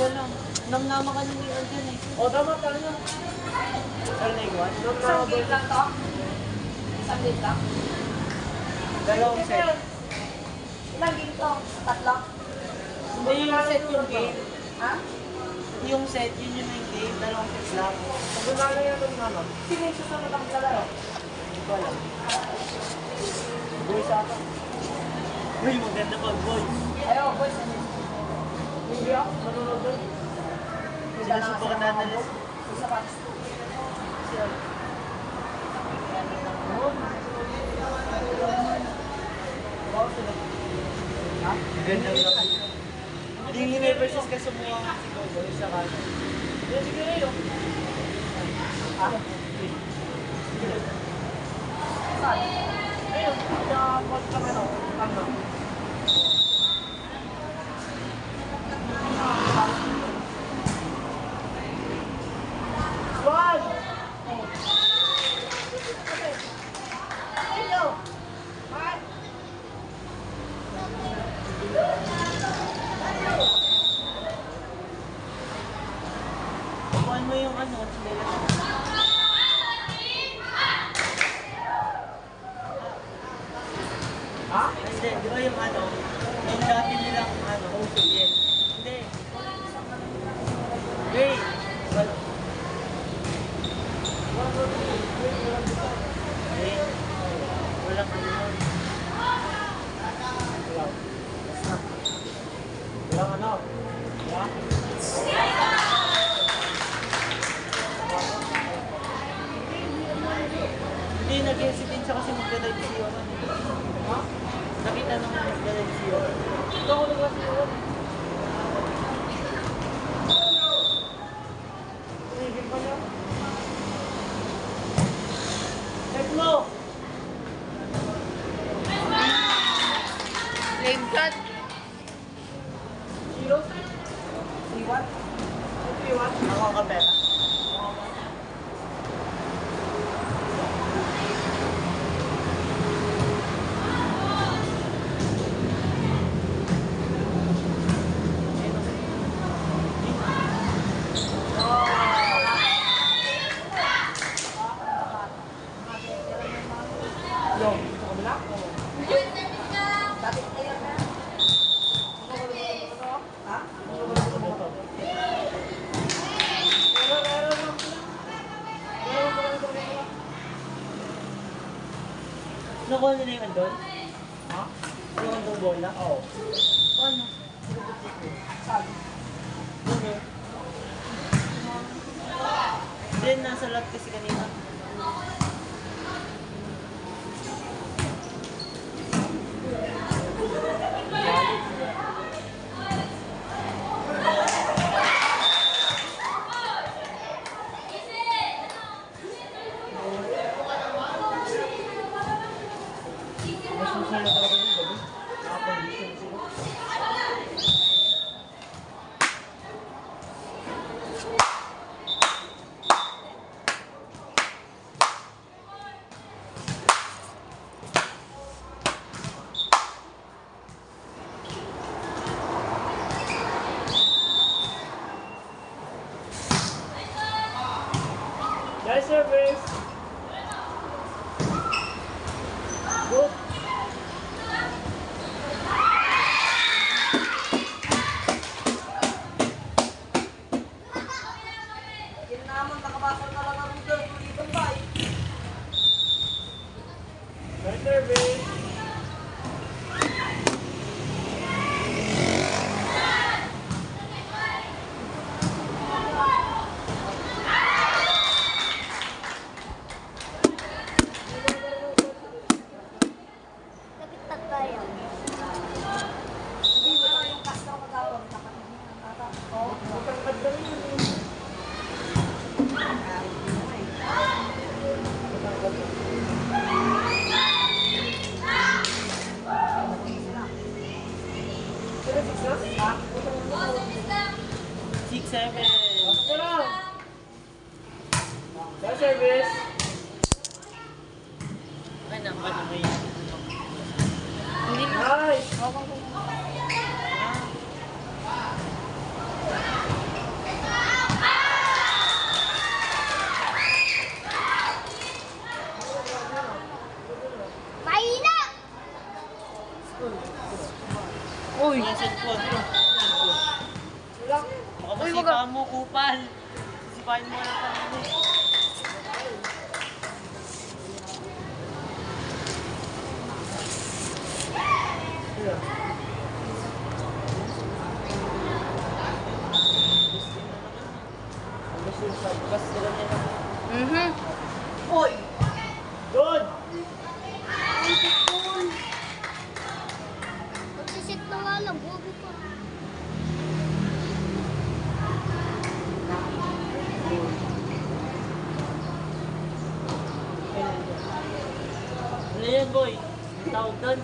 lang. Namnama ka nung iwan dyan eh. O, tama tayo. Saan na iwan? Isang gate lang to? Isang gate lang? Dalawang set. Ilang gate to? Tatlo? Hindi yung set yung game. Ha? Yung set, yun yung main game. Dalawang set lang. Pagkala yan ng naman. Sino yung susunod ang lalaro? Hindi ko alam. Boy sa akin. Uy, maganda mag-voice. Ayaw, boys. Hindi ako. Manunod doon. Sinusubukan natin. Isa pa. Ganda lang. Hindi may versus ka sa mga siguro sa kanan. Yan, sige rin yun. Ayun, sa pod kami no. Ano? Squad! Hello! Hi! Kuhaan mo yung ano, chinelas. Ha? Hindi, di ba yung ano, yung dati nilang ano, yan. Hindi. Wait. Wala. Wait. Walang ano yun. Walang ano? Ha? Hindi, nag-hesitate siya kasi magdalive si Yohan. Ha? Nakita nung nagdalive si Yohan. Ito ako nagkasi yun. Tumigil pa niya. Tekno! Flame cut! Zero? Iwan? Iwan? Ako ang kapera. Yung, sa kabila? Dati tayo na. Ha? Nakuha nila yung andon? Ha? Yung andong bola? Oo. Paano? Sabi. Then, nasa lot kasi kanina. Mas susunod na talaga yung gabi. Nakapag-isip sila. Nice service! Good! Yun naman, nakabasa na lang ang doon. Dito ba eh? Nice service! Nakitag tayo. Hindi mo lang yung cast na magkakaroon. Oo. Matangkad lang yun. Sila six na? Ha? 6-7. Pasok na! Nice service! Ay, naman mo yan. Hindi mo. Nice! Ah. kupal. Sisipain mo lang kanina. Bukas sila nila. Oy! Good! Magsisit na nga lang, bobo ka. Ano yan, boy? Ang tawag doon?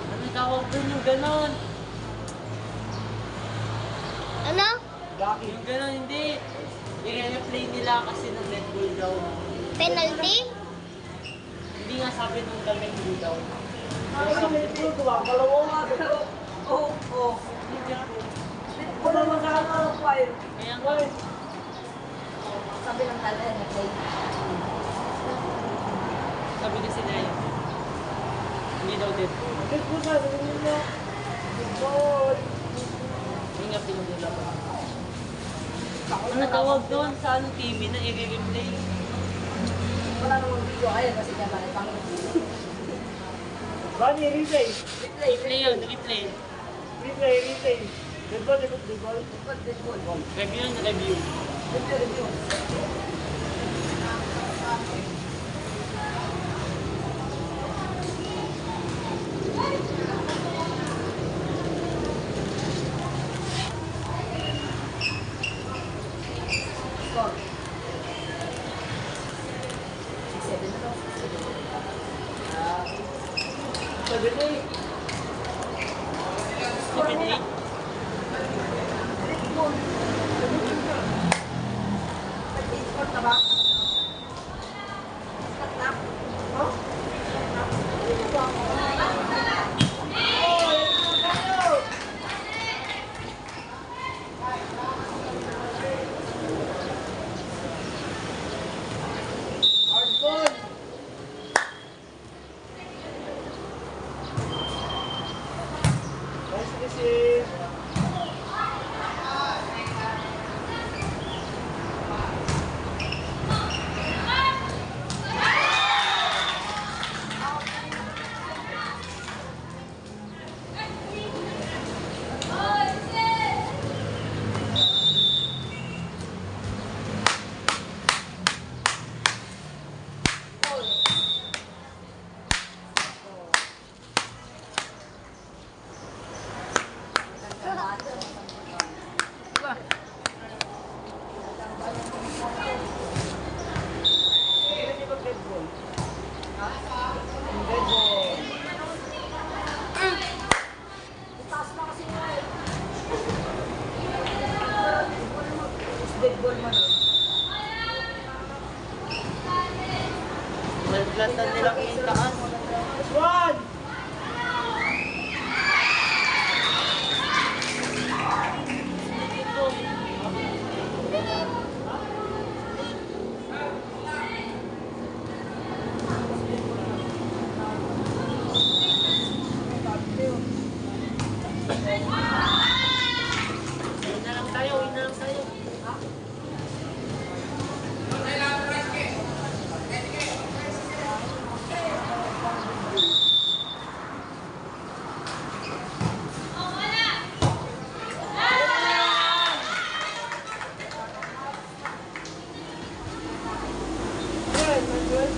Ano tawag doon yung ganon? Ano? Yung ganon, hindi. I-replay nila kasi ng Red Bull daw. Penalty? Hindi nga sabi nung damit hindi daw. Ay, ito, gumagalaw ako nga. Oo. Hindi nga. Wala magkakaroon pa yun. Kaya nga. Sabi ng tala, nag-play. Sabi kasi na yun. Hindi daw din. Good po sa sabihin mo. Good. Hindi nga pinunila pa. Ano tawag doon sa anong TV na i-replay? Wala namang video kayo kasi kaya bakit pang Bani, replay. replay. Replay yun, replay. Replay, replay. Good ball, good ball. Review yun, review. Review. Score. 6-7 na daw. 78. 78? Nag-score ka ba? Start na. Hard ball. Nice receive. Hindi ba dead ball? Dead ball. Taas na kasi nga eh. Dead ball mo doon. Malplatan nila kung yung taas. One. Uwi na lang tayo, uwi na lang tayo. Good, good.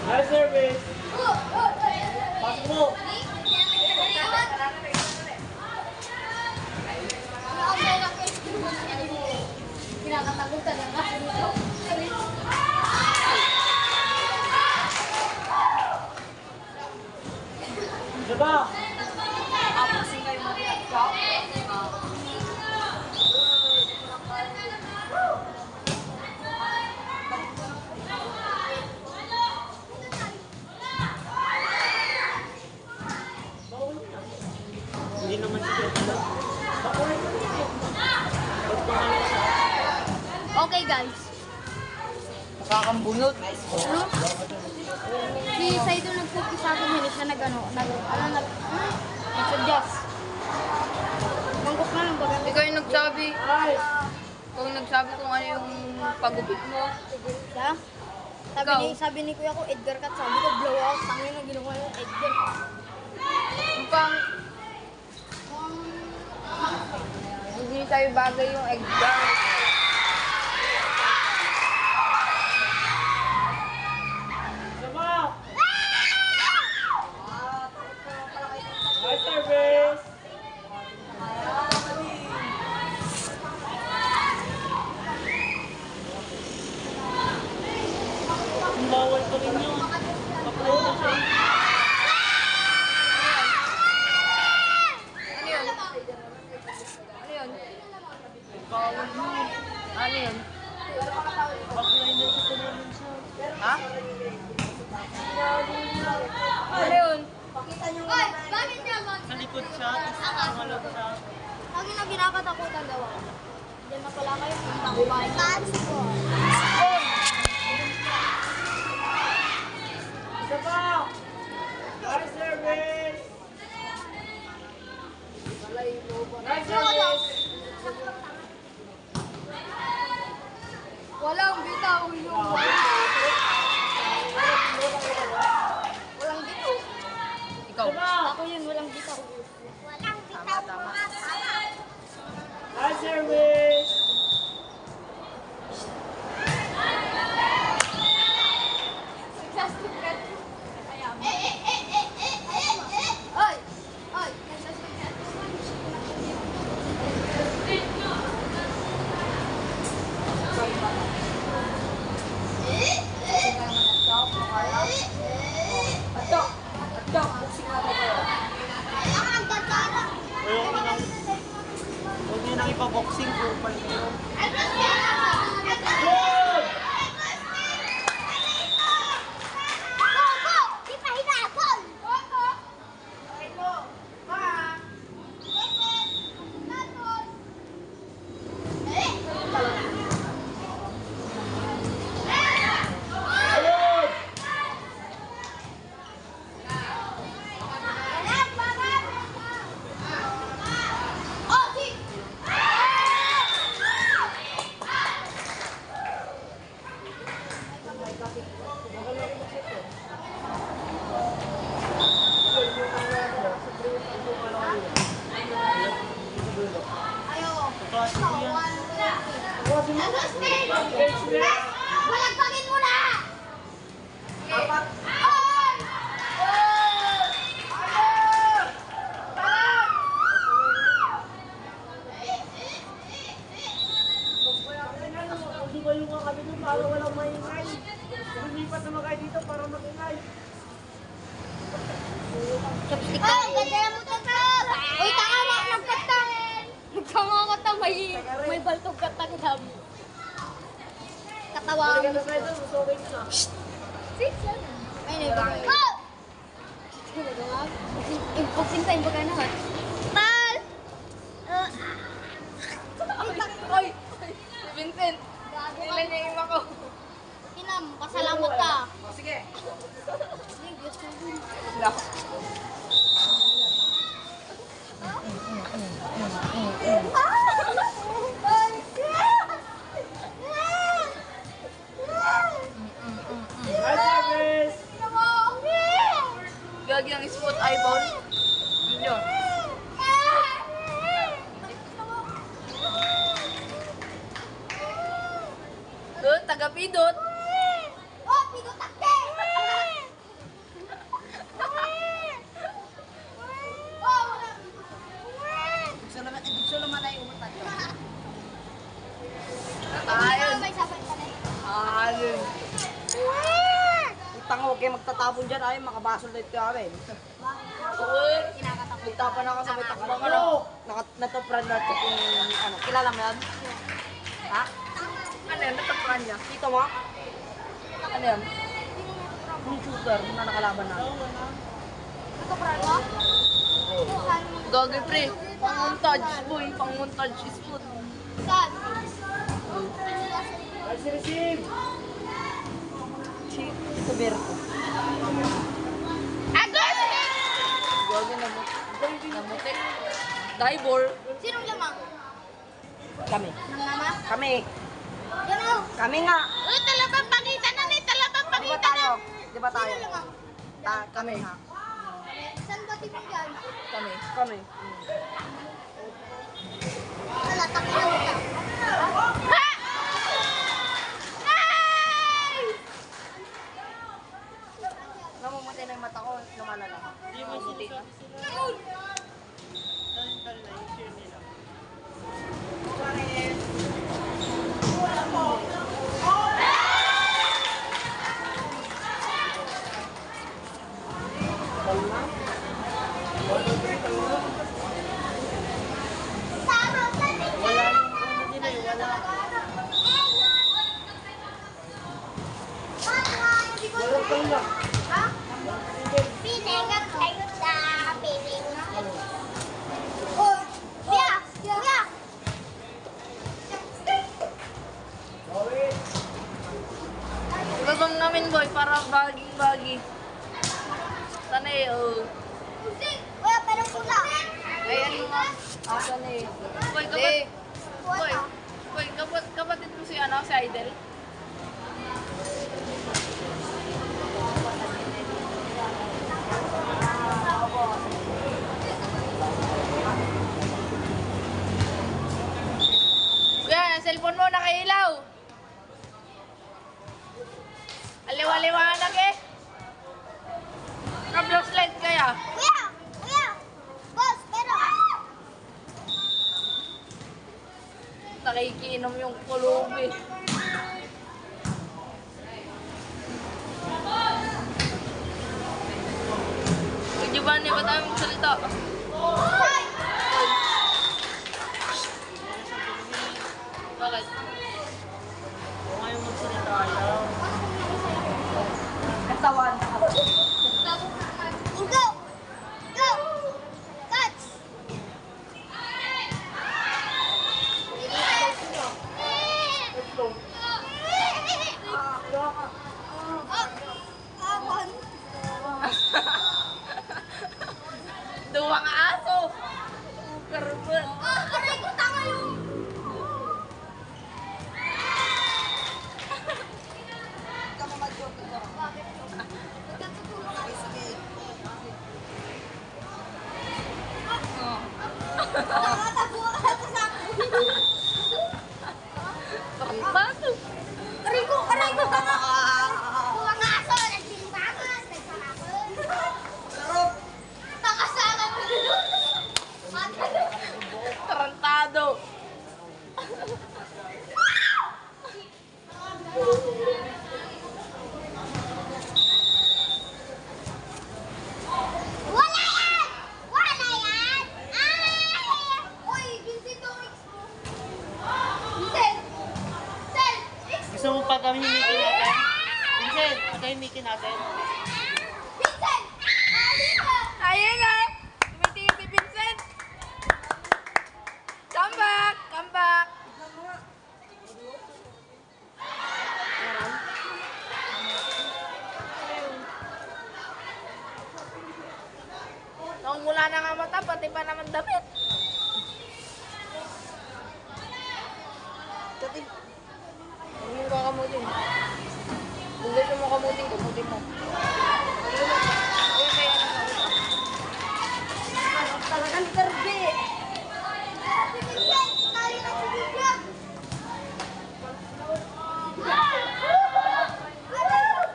Nice service! Pasok mo! Pinakatagutan na nga. Diba? Apusin kayo mag-iat ka. Hindi naman siya pala. Okay guys. Nakakambunot. Si Saido nag-cookie sa akin, hindi siya nag-suggest. Mangkok na lang baga. Ikaw yung nagsabi. Ikaw yung nagsabi kung ano yung pagupit mo. Siya? Ikaw? Sabi ni kuya ko, Edgar cut. Sabi ko, blow out. Tangin na ginawa yung Edgar. Yung pang... Hindi sa'yo bagay yung egg jar. Diba? Nice service! Ang bawal pa rin yun. Papulo na siya. Ano yun? Ano yun? Bawal yun. Ano yun? Backliner ko naman siya. Ha? Ano yun? Oy, bakit niya mag... Sa likod siya, tapos pangalog siya. Lagi na ginakatakutan daw ako. Diyan na pala kayo, punta ko ba? Touch ko. Isa pa! Nice service! Nice service! Walang bitaw yung... Walang bitaw. Ikaw. Ako yun, walang bitaw. Walang Tama, tama. Nice service! lumipat naman kayo dito para mag-ingay. Chopstick ka. Ay, ganda na mo ito, Rob! Uy, tanga mo, nagkata! Nagkama ka ta, may baltog ka tagdam. Katawa Balik mo. ka na tayo doon, gusto ko kayo na. Ay, nagkama. Oh! Pagsintayin ba ka na, ha? Tal! Oy! Vincent! Ilan niya yung ako? Tinam, pasalamat ka. Sige. Ay, Diyos ko. No. Hi, Travis! Gagi ang spot iPhone. Yun yun. Doon, taga-pidot. Oh, pinutakte! Oh, wala. Gusto naman ay umutan. Ayun. May sabay ka na. Ayun. Utang huwag kayo magtatapon dyan ay makabasol na ito kami. Uy. Kinakatakot. Nagtapan ako sa may takbang ano. Natopran na ito kung ano. Kilala mo yan? Ha? Ano yun? Natapran niya. Dito mo? Ano yan? Yung shooter na nakalaban na. Ito, Prano? Gagi pre. Pang-montage, boy. Pang-montage is food. Saan? Ay, si Receive! Si Tuberto. Agos! Gagi namuti. Namuti. Divor. Sinong lamang? Kami. Nang mama? Kami. Yan o. Kami nga. Uy, talabang pakita na ni, talabang Di ba pakita na. tayo? Di ba tayo? Sino lamang? Kami nga. Saan ba tipong yan? Kami. Kami. Wala, takina mo ka. Ha! Ay! Namumuti na yung mata ko. Lumalala. Hindi mo muti na. Walang pala. Ha? Piningan kayo sa piningan. Oh, kuya! Kuya! Ibabang namin boy para baging-bagi. Tanay, oh. Kuya, pero pula. Ayan mga. Tanay. Boy, kapatid. Boy, boy, kapatid mo si ano, si Idol. Kuya, ang cellphone mo nakailaw. Aliwa-liwanag eh. Roblox light kaya. Kuya! Kuya! Boss, pero... Nakikinom yung kulubi. Giovanni, ba't tayo magsalita? Hoy! Bakit? Kung ayaw magsalita ayaw. Katawan. Go! Go! Catch! Duwang aso! Karbon! Aray ko, tanga yung... Nakatago ka sa akin. Bato! Aray ko, tanga! Buwang aso, nagsimbangan, nagsanakon. Takasama mo dito. Tarantado! gagamitin natin. Vincent! Ayun na! Tumitingin si Vincent! Come back! Come back! Nung mula na nga mata, pati pa naman damit. Dati, huwag yung kakamutin. Kung gusto mo kamutin, kamutin mo. Uy, may ano ka ulit. Talagang terbe. Happy Vincent! Tayo na si Vincent!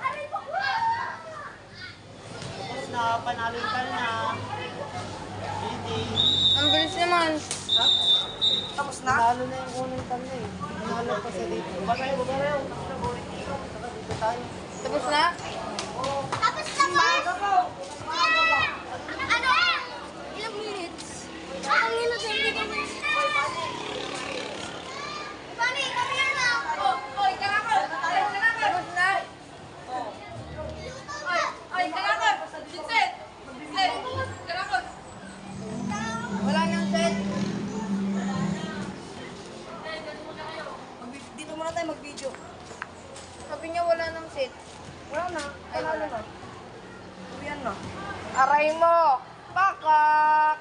Aray ko! Tapos na, panalo ka na. Hindi. Ang bilis naman. Tapos na? Panalo na yung unang tanda eh. Panalo pa sa dito. Bagay, bagay. Dito tayo. Tapos na? Tapos na ba? Ano? Ilang minutes? Ang minutes hindi kami. Bani, kami yan na. Oy, kalakal! Tapos na? Oy, kalakal! Vincent! Vincent! Kalakal! Wala nang set. Dito muna tayo mag-video. Sabi niya wala nang set. Wala na. Panalo na. Uwian na. Aray mo! Pakak!